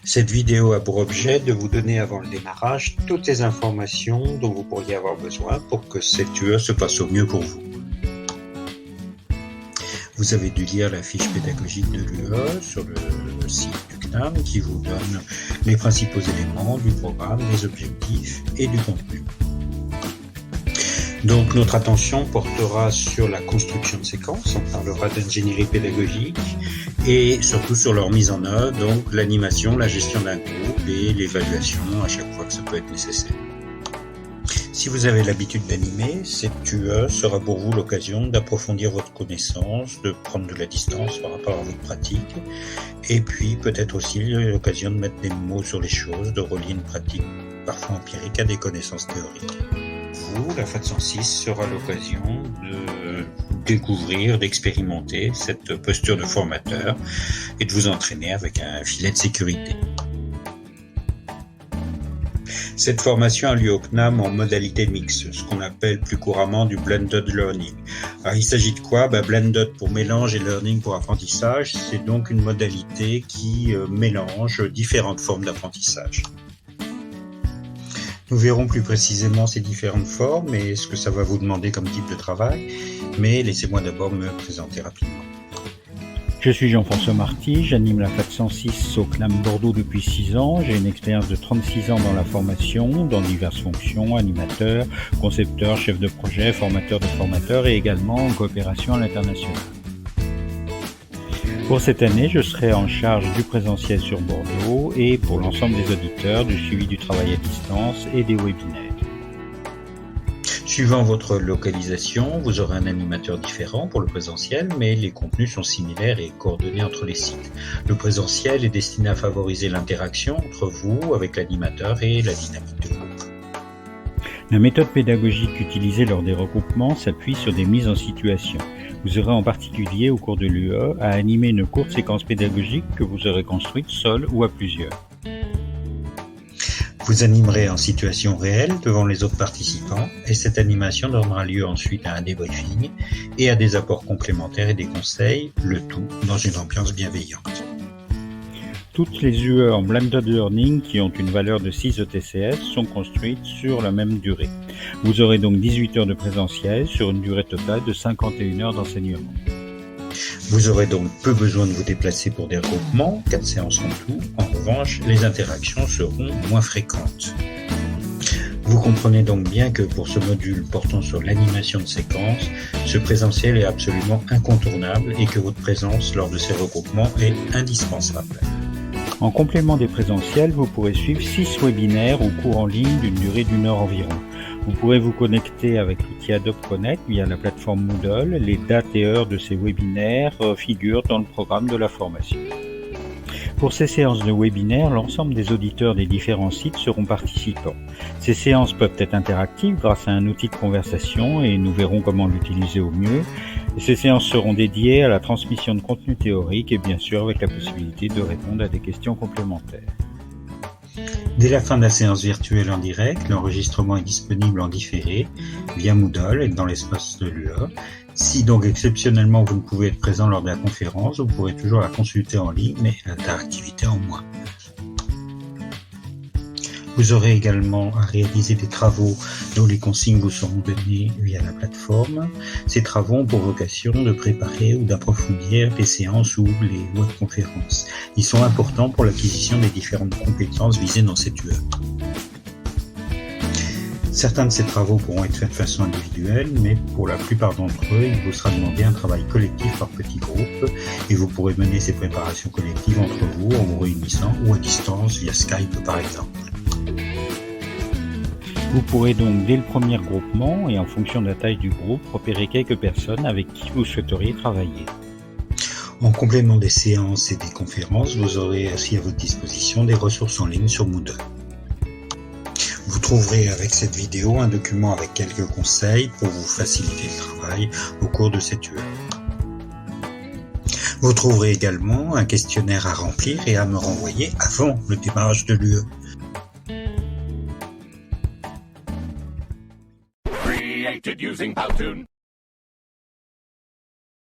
Cette vidéo a pour objet de vous donner avant le démarrage toutes les informations dont vous pourriez avoir besoin pour que cette UE se passe au mieux pour vous. Vous avez dû lire la fiche pédagogique de l'UE sur le site du CNAM qui vous donne les principaux éléments du programme, les objectifs et du contenu. Donc notre attention portera sur la construction de séquences, on parlera d'ingénierie pédagogique et surtout sur leur mise en œuvre, donc l'animation, la gestion d'un groupe et l'évaluation à chaque fois que ça peut être nécessaire. Si vous avez l'habitude d'animer, cette UE sera pour vous l'occasion d'approfondir votre connaissance, de prendre de la distance par rapport à votre pratique et puis peut-être aussi l'occasion de mettre des mots sur les choses, de relier une pratique parfois empirique à des connaissances théoriques. La FAT 106 sera l'occasion de découvrir, d'expérimenter cette posture de formateur et de vous entraîner avec un filet de sécurité. Cette formation a lieu au CNAM en modalité mixte, ce qu'on appelle plus couramment du blended learning. Alors il s'agit de quoi? Blended pour mélange et learning pour apprentissage, c'est donc une modalité qui mélange différentes formes d'apprentissage. Nous verrons plus précisément ces différentes formes et ce que ça va vous demander comme type de travail, mais laissez-moi d'abord me présenter rapidement. Je suis Jean-François Marty, j'anime la FAT 106 au CNAM Bordeaux depuis 6 ans. J'ai une expérience de 36 ans dans la formation, dans diverses fonctions, animateur, concepteur, chef de projet, formateur de formateurs et également en coopération à l'international. Pour cette année, je serai en charge du présentiel sur Bordeaux et pour l'ensemble des auditeurs, du suivi du travail à distance et des webinaires. Suivant votre localisation, vous aurez un animateur différent pour le présentiel, mais les contenus sont similaires et coordonnés entre les sites. Le présentiel est destiné à favoriser l'interaction entre vous avec l'animateur et la dynamique de groupe. La méthode pédagogique utilisée lors des regroupements s'appuie sur des mises en situation. Vous aurez en particulier au cours de l'UE à animer une courte séquence pédagogique que vous aurez construite seul ou à plusieurs. Vous animerez en situation réelle devant les autres participants et cette animation donnera lieu ensuite à un débriefing et à des apports complémentaires et des conseils, le tout dans une ambiance bienveillante. Toutes les UE en Blended Learning qui ont une valeur de 6 ETCS sont construites sur la même durée. Vous aurez donc 18 heures de présentiel sur une durée totale de 51 heures d'enseignement. Vous aurez donc peu besoin de vous déplacer pour des regroupements, 4 séances en tout. En revanche, les interactions seront moins fréquentes. Vous comprenez donc bien que pour ce module portant sur l'animation de séquences, ce présentiel est absolument incontournable et que votre présence lors de ces regroupements est indispensable. En complément des présentiels, vous pourrez suivre 6 webinaires ou cours en ligne d'une durée d'1 heure environ. Vous pourrez vous connecter avec l'outil Adobe Connect via la plateforme Moodle. Les dates et heures de ces webinaires figurent dans le programme de la formation. Pour ces séances de webinaires, l'ensemble des auditeurs des différents sites seront participants. Ces séances peuvent être interactives grâce à un outil de conversation et nous verrons comment l'utiliser au mieux. Ces séances seront dédiées à la transmission de contenu théorique et bien sûr avec la possibilité de répondre à des questions complémentaires. Dès la fin de la séance virtuelle en direct, l'enregistrement est disponible en différé via Moodle et dans l'espace de l'UE. Si donc exceptionnellement vous ne pouvez être présent lors de la conférence, vous pourrez toujours la consulter en ligne, mais l'interactivité en moins. Vous aurez également à réaliser des travaux dont les consignes vous seront données via la plateforme. Ces travaux ont pour vocation de préparer ou d'approfondir les séances ou les webconférences. Ils sont importants pour l'acquisition des différentes compétences visées dans cette UE. Certains de ces travaux pourront être faits de façon individuelle, mais pour la plupart d'entre eux, il vous sera demandé un travail collectif par petits groupes et vous pourrez mener ces préparations collectives entre vous en vous réunissant ou à distance via Skype par exemple. Vous pourrez donc dès le premier groupement et en fonction de la taille du groupe repérer quelques personnes avec qui vous souhaiteriez travailler. En complément des séances et des conférences, vous aurez aussi à votre disposition des ressources en ligne sur Moodle. Vous trouverez avec cette vidéo un document avec quelques conseils pour vous faciliter le travail au cours de cette UE. Vous trouverez également un questionnaire à remplir et à me renvoyer avant le démarrage de l'UE. Created using Powtoon.